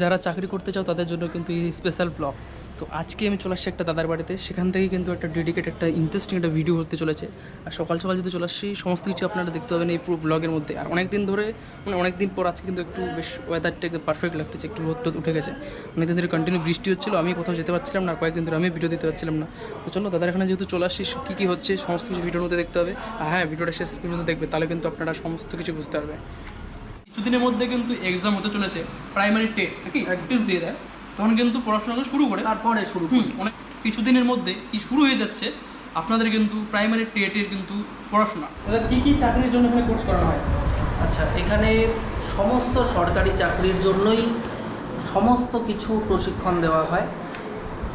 যারা চাকরি করতে চাও তাদের জন্য কিন্তু এই স্পেশাল ব্লগ। তো আজকে আমি চলে আসছি একটা দাদার বাড়িতে, সেখান থেকে কিন্তু একটা ডেডিকেটেড একটা ইন্টারেস্টিং একটা ভিডিও হতে চলেছে। আর সকাল সকাল যদি চলে আসছি সমস্ত কিছু আপনারা দেখতে পাবেন এই পুরো ব্লগের মধ্যে। আর অনেক দিন ধরে মানে অনেক দিন পর আজকে কিন্তু একটু বেশ ওয়েদারটা একদম পারফেক্ট লাগতেছে, একটু রোদ টোদ উঠে গেছে। অনেকদিন ধরে কন্টিনিউ বৃষ্টি হচ্ছিলো, আমি কোথাও যেতে পারছিলাম না, আর কয়েকদিন ধরে আমি ভিডিও দিতে পারছিলাম না। তো চলো দাদার এখানে যেহেতু চলে আসছি, কী কী হচ্ছে সমস্ত কিছু ভিডিওর মধ্যে দেখতে হবে। আর হ্যাঁ, ভিডিওটা শেষ পর্যন্ত দেখবে, তাহলে কিন্তু আপনারা সমস্ত কিছু বুঝতে পারবে। কিছুদিনের মধ্যে কিন্তু এক্সাম হতে চলেছে, প্রাইমারি টেট নাকি টেস্ট দিয়ে দেয়, তখন কিন্তু পড়াশোনা শুরু করে তারপরে শুরু অনেক কিছুদিনের মধ্যে কি শুরু হয়ে যাচ্ছে আপনাদের কিন্তু প্রাইমারি টেটের কিন্তু পড়াশোনা। কি কি চাকরির জন্য এখানে কোর্স করানো হয়? আচ্ছা, এখানে সমস্ত সরকারি চাকরির জন্যই সমস্ত কিছু প্রশিক্ষণ দেওয়া হয়।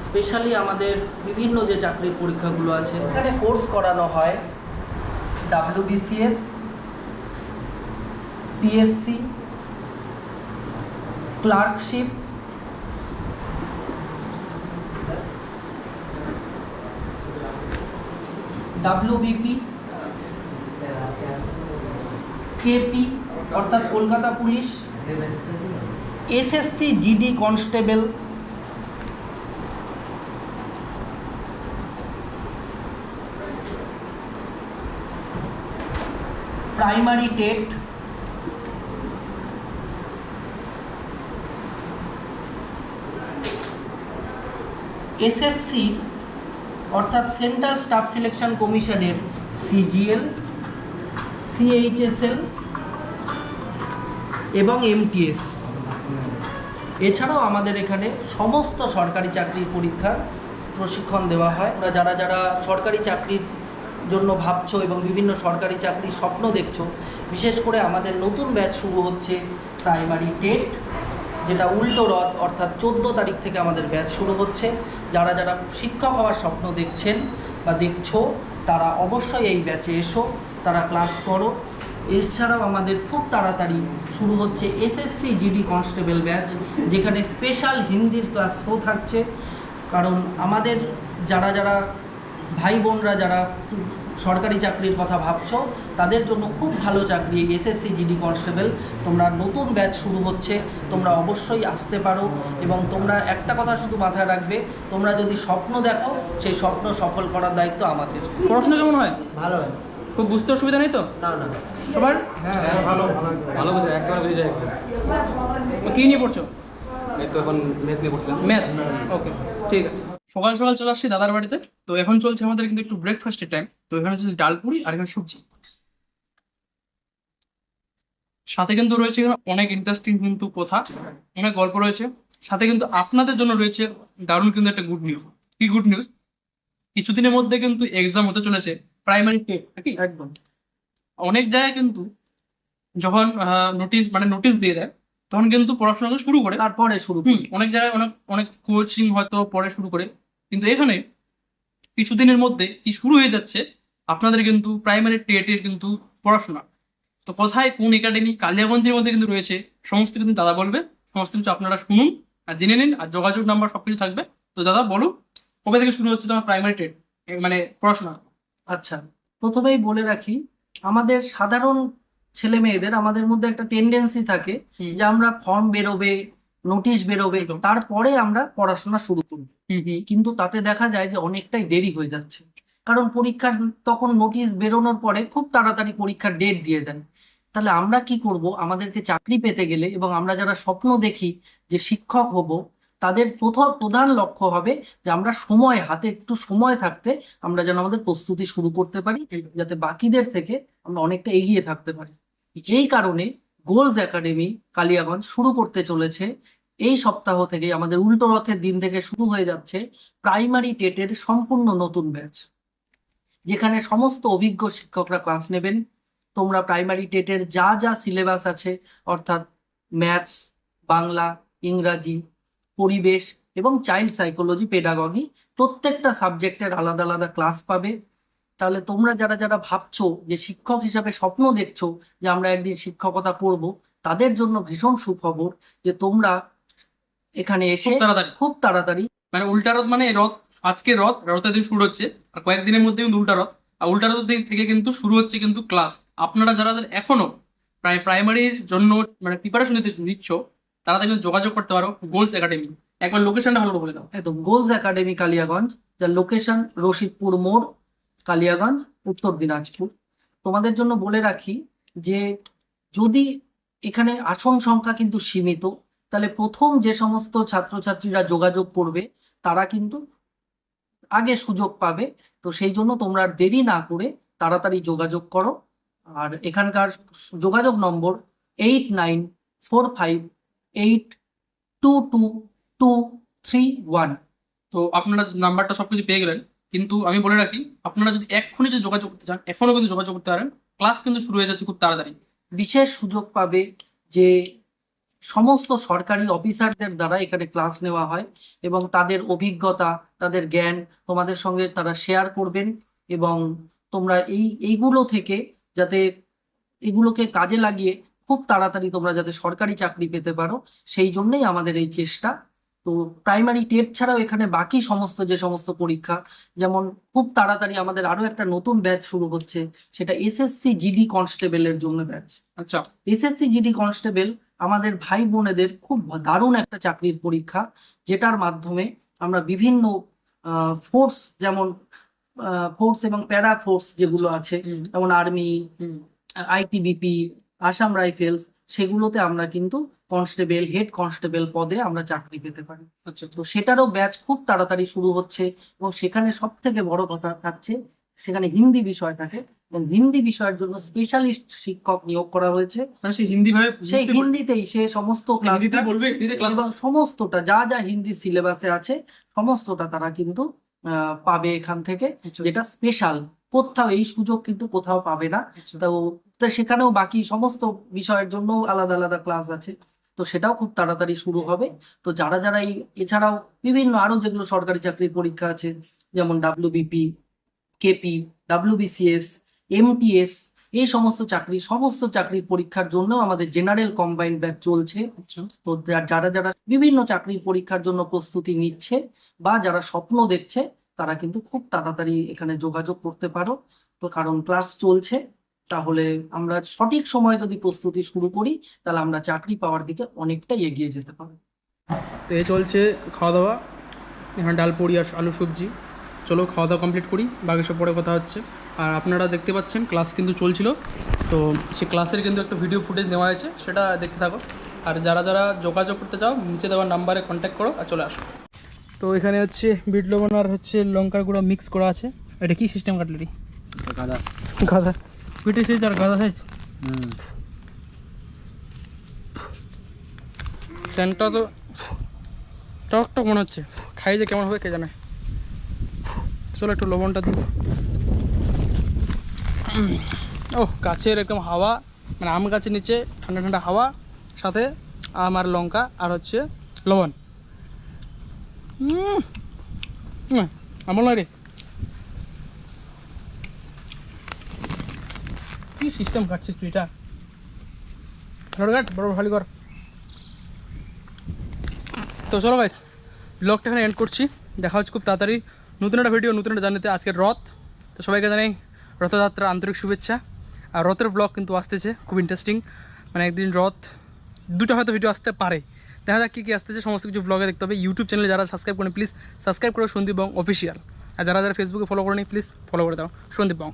স্পেশালি আমাদের বিভিন্ন যে চাকরির পরীক্ষাগুলো আছে এখানে কোর্স করানো হয়। WBCS, PSC, clerkship, WBP, KP অর্থাৎ Kolkata police, SSC GD constable, primary TET, SSC অর্থাৎ সেন্ট্রাল স্টাফ সিলেকশন কমিশনের CGL, CHSL এবং MTS। এছাড়াও আমাদের এখানে সমস্ত সরকারি চাকরির পরীক্ষার প্রশিক্ষণ দেওয়া হয়। যারা যারা সরকারি চাকরির জন্য ভাবছো এবং বিভিন্ন সরকারি চাকরির স্বপ্ন দেখছো, বিশেষ করে আমাদের নতুন ব্যাচ শুরু হচ্ছে প্রাইমারি টেট, যেটা উল্টো রথ অর্থাৎ 14 তারিখ থেকে আমাদের ব্যাচ শুরু হচ্ছে। যারা যারা শিক্ষক হওয়ার স্বপ্ন দেখছেন বা দেখছো, তারা অবশ্যই এই ব্যাচে এসো, তারা ক্লাস করো। এছাড়াও আমাদের খুব তাড়াতাড়ি শুরু হচ্ছে SSC GD কনস্টেবল ব্যাচ, যেখানে স্পেশাল হিন্দির ক্লাস শো থাকছে। কারণ আমাদের যারা যারা ভাই বোনরা যারা সরকারি চাকরির কথা ভাবছো, তাদের জন্য খুব ভালো চাকরি এই SSC GD কনস্টেবল। তোমরা নতুন ব্যাচ শুরু হচ্ছে, তোমরা অবশ্যই আসতে পারো। এবং তোমরা একটা কথা শুধু মাথায় রাখবে, তোমরা যদি স্বপ্ন দেখো, সেই স্বপ্ন সফল করার দায়িত্ব আমাদের। পড়াশোনা কেমন হয়? ভালো হয়। খুব বুঝতে অসুবিধা নেই তো? না না, সবার হ্যাঁ ভালো ভালো বুঝে একেবারে বুঝে যায় একদম। কী নিয়ে পড়ছো? এই তো এখন ম্যাথ নিয়ে পড়ছিলাম। ম্যাথ, ওকে ঠিক আছে। সকাল সকাল চলে আসছি দাদার বাড়িতে। তো এখন চলছে আমাদের কিন্তু একটু ব্রেকফাস্টের টাইম। তো এখানে চলছে ডাল পুরি আর এখানে সবজি, সাথে কিন্তু রয়েছে এখানে অনেক ইন্টারেস্টিং কিন্তু কথা, অনেক গল্প রয়েছে। সাথে কিন্তু আপনাদের জন্য রয়েছে দারুণ কিন্তু একটা গুড নিউজ। কি গুড নিউজ? কিছুদিনের মধ্যে কিন্তু এক্সাম হতে চলেছে, প্রাইমারি টেট নাকি একদম। অনেক জায়গায় কিন্তু যখন নোটিশ দিয়ে দেয়, তখন কিন্তু পড়াশোনা শুরু করে তারপরে শুরু অনেক জায়গায় অনেক অনেক কোচিং হয়তো পরে শুরু করে, কিন্তু এখানে কিছুদিনের মধ্যে কি শুরু হয়ে যাচ্ছে আপনাদের কিন্তু প্রাইমারি টেটের কিন্তু পড়াশোনা। তো কোথায় কোন একাডেমি, কালিয়াগঞ্জের মধ্যে কিন্তু রয়েছে, সমস্ত কিন্তু দাদা বলবে। সমস্ত কিছু আপনারা শুনুন আর জেনে নিন, আর যোগাযোগ নাম্বার সবকিছু থাকবে। তো দাদা বলুন, কবে থেকে শুরু হচ্ছে তোমার প্রাইমারি টেট মানে পড়াশোনা? আচ্ছা, প্রথমেই বলে রাখি, আমাদের সাধারণ ছেলে মেয়েদের আমাদের মধ্যে একটা টেন্ডেন্সি থাকে যে আমরা ফর্ম বেরোবে, নোটিশ বেরোবে, তারপরে আমরা পড়াশোনা শুরু করব। কিন্তু তাতে দেখা যায় যে অনেকটাই দেরি হয়ে যাচ্ছে। কারণ পরীক্ষার তখন নোটিশ বেরোনোর পরে খুব তাড়াতাড়ি পরীক্ষার ডেট দিয়ে দেন। তাহলে আমরা কি করব? আমাদেরকে চাকরি পেতে গেলে এবং আমরা যারা স্বপ্ন দেখি যে শিক্ষক হব, তাদের প্রধান লক্ষ্য হবে যে আমরা সময় হাতে একটু সময় থাকতে আমরা যেন আমাদের প্রস্তুতি শুরু করতে পারি, যাতে বাকিদের থেকে আমরা অনেকটা এগিয়ে থাকতে পারি। যেই কারণে গোলস একাডেমি কালিয়াগঞ্জ শুরু করতে চলেছে এই সপ্তাহ থেকে, আমাদের উল্টো রথের দিন থেকে শুরু হয়ে যাচ্ছে প্রাইমারি টেটের সম্পূর্ণ নতুন ব্যাচ, যেখানে সমস্ত অভিজ্ঞ শিক্ষকরা ক্লাস নেবেন। তোমরা প্রাইমারি টেটের যা যা সিলেবাস আছে, অর্থাৎ ম্যাথস, বাংলা, ইংরাজি, পরিবেশ এবং চাইল্ড সাইকোলজি, পেডাগজি, প্রত্যেকটা সাবজেক্টের আলাদা আলাদা ক্লাস পাবে। তাহলে তোমরা যারা যারা ভাবছো যে শিক্ষক হিসাবে স্বপ্ন দেখছো যে আমরা একদিন শিক্ষকতা করব, তাদের জন্য ভীষণ সুখবর যে তোমরা এখানে এসে খুব তাড়াতাড়ি মানে উল্টা রথ মানে রথ, আজকে রথের দিন শুরু হচ্ছে, আর কয়েকদিনের মধ্যে কিন্তু উল্টা রথ। আর উল্টা রথের দিন থেকে কিন্তু শুরু হচ্ছে কিন্তু ক্লাস। আপনারা যারা যারা এখনো প্রাইমারির জন্য মানে প্রিপারেশন নিচ্ছ, তারা কিন্তু যোগাযোগ করতে পারো গোলস একাডেমি। একবার লোকেশনটা ভালো করে বলে দাও। একদম গোলস একাডেমি কালিয়াগঞ্জ, যার লোকেশন রশিদপুর মোড়, কালিয়াগঞ্জ, উত্তর দিনাজপুর। তোমাদের জন্য বলে রাখি যে যদি এখানে আসন সংখ্যা কিন্তু সীমিত, তাহলে প্রথম যে সমস্ত ছাত্রছাত্রীরা যোগাযোগ করবে তারা কিন্তু আগে সুযোগ পাবে। তো সেই জন্য তোমরা আর দেরি না করে তাড়াতাড়ি যোগাযোগ করো। আর এখানকার যোগাযোগ নম্বর 8945822231। তো আপনারা নাম্বারটা সবকিছু পেয়ে গেলেন, কিন্তু আমি বলে রাখি আপনারা যদি এক্ষুনি যদি যোগাযোগ করতে চান এখনো কিন্তু যোগাযোগ করতে পারেন। ক্লাস কিন্তু শুরু হয়ে যাচ্ছে খুব তাড়াতাড়ি। বিশেষ সুযোগ পাবে যে সমস্ত সরকারি অফিসারদের দ্বারা এখানে ক্লাস নেওয়া হয় এবং তাদের অভিজ্ঞতা, তাদের জ্ঞান তোমাদের সঙ্গে তারা শেয়ার করবেন এবং তোমরা এইগুলো থেকে যাতে এগুলোকে কাজে লাগিয়ে খুব তাড়াতাড়ি তোমরা যাতে সরকারি চাকরি পেতে পারো, সেই জন্যই আমাদের এই চেষ্টা। তো প্রাইমারি টেট ছাড়াও এখানে বাকি সমস্ত যে সমস্ত পরীক্ষা, যেমন খুব তাড়াতাড়ি আমাদের আরো একটা নতুন ব্যাচ শুরু হচ্ছে, সেটা এসএসসি জিডি কনস্টেবলের জন্য ব্যাচ। আচ্ছা, এসএসসি জিডি কনস্টেবল আমাদের ভাই বোনেদের খুব দারুণ একটা চাকরির পরীক্ষা, যেটার মাধ্যমে আমরা বিভিন্ন ফোর্স, যেমন ফোর্স এবং প্যারা ফোর্স যেগুলো আছে, যেমন আর্মি, আইটিবিপি, আসাম রাইফেলস, সেগুলোতে আমরা কিন্তু কনস্টেবল, হেড কনস্টেবল পদে আমরা চাকরি পেতে পারি। আচ্ছা, তো সেটারও ব্যাচ খুব তাড়াতাড়ি শুরু হচ্ছে এবং সেখানে সব থেকে বড় কথা থাকছে, সেখানে হিন্দি বিষয় থাকে এবং হিন্দি বিষয়ের জন্য স্পেশালিস্ট শিক্ষক নিয়োগ করা হয়েছে। মানে সে হিন্দি ভাবে সেই হিন্দিতেই সে সমস্ত হিন্দিতে ক্লাসটা বলবে, হিন্দিতে ক্লাস এবং সমস্তটা যা যা হিন্দি সিলেবাসে আছে সমস্তটা তারা কিন্তু পাবে এখান থেকে, যেটা স্পেশাল। কোথাও এই সুযোগ কিন্তু কোথাও পাবে না। তো সেখানেও বাকি সমস্ত বিষয়ের জন্য আলাদা আলাদা ক্লাস আছে। তো সেটাও খুব তাড়াতাড়ি শুরু হবে। তো যারা যারা এছাড়াও বিভিন্ন আরো যেগুলো সরকারি চাকরির পরীক্ষা আছে, যেমন ডাব্লিউবিপি, কেপি, ডাব্লিউবিসিএস, এমটিএস, এই সমস্ত চাকরির পরীক্ষার জন্য আমাদের জেনারেল কম্বাইন্ড ব্যাচ চলছে। তো যারা যারা বিভিন্ন চাকরির পরীক্ষার জন্য প্রস্তুতি নিচ্ছে বা যারা স্বপ্ন দেখছে, তারা কিন্তু খুব তাড়াতাড়ি এখানে যোগাযোগ করতে পারো। তো কারণ ক্লাস চলছে, তাহলে আমরা সঠিক সময়ে যদি প্রস্তুতি শুরু করি, তাহলে আমরা চাকরি পাওয়ার দিকে অনেকটাই এগিয়ে যেতে পারবো। তো এই চলছে খাওয়া দাওয়া, এখানে ডাল পুরি আর আলু সবজি। চলো খাওয়া দাওয়া কমপ্লিট করি, বাকি সব পরে কথা হচ্ছে। আর আপনারা দেখতে পাচ্ছেন ক্লাস কিন্তু চলছিল, তো সেই ক্লাসের কিন্তু একটা ভিডিও ফুটেজ নেওয়া হয়েছে, সেটা দেখতে থাকো। আর যারা যারা যোগাযোগ করতে চাও নিচে দেওয়ার নাম্বারে কন্ট্যাক্ট করো আর চলে আসো। তো এখানে হচ্ছে বিট লবণ আর হচ্ছে লঙ্কার গুঁড়ো মিক্স করা আছে। এটা কি সিস্টেম কাটলেরি? গাদা গাদা পিঠে সাইজ আর গাদা সাইজ। সেন্টটা তো টক টক মনে হচ্ছে, খাই যে কেমন হবে কে জানে। চলো একটু লবণটা দিই। ও গাছের একদম হাওয়া, মানে আম গাছের নিচে ঠান্ডা ঠান্ডা হাওয়া, সাথে আম আর লঙ্কা আর হচ্ছে লবণ। আমল নয় রে, কি সিস্টেম কাটছিস তুই? এটা কাট বড় ভালো কর। তো চলো গাইস, ব্লগটা এখানে এন্ড করছি। দেখা হচ্ছে খুব তাড়াতাড়ি নতুন একটা ভিডিও, নতুন একটা জার্নিতে। আজকের রথ, তো সবাইকে জানাই রথযাত্রার আন্তরিক শুভেচ্ছা। আর রথের ব্লগ কিন্তু আসতেছে খুব ইন্টারেস্টিং, মানে একদিন রথ দুটো হয়তো ভিডিও আসতে পারে। দেখা যাক কী কী আসতেছে, সমস্ত কিছু ব্লগে দেখতে হবে। ইউটিউব চ্যানেলে যারা সাবস্ক্রাইব করেন প্লিজ সাবস্ক্রাইব করো সন্দীপ বং অফিসিয়াল। আর যারা যারা ফেসবুকে ফলো করেনি প্লিজ ফলো করে দাও সন্দীপ বং।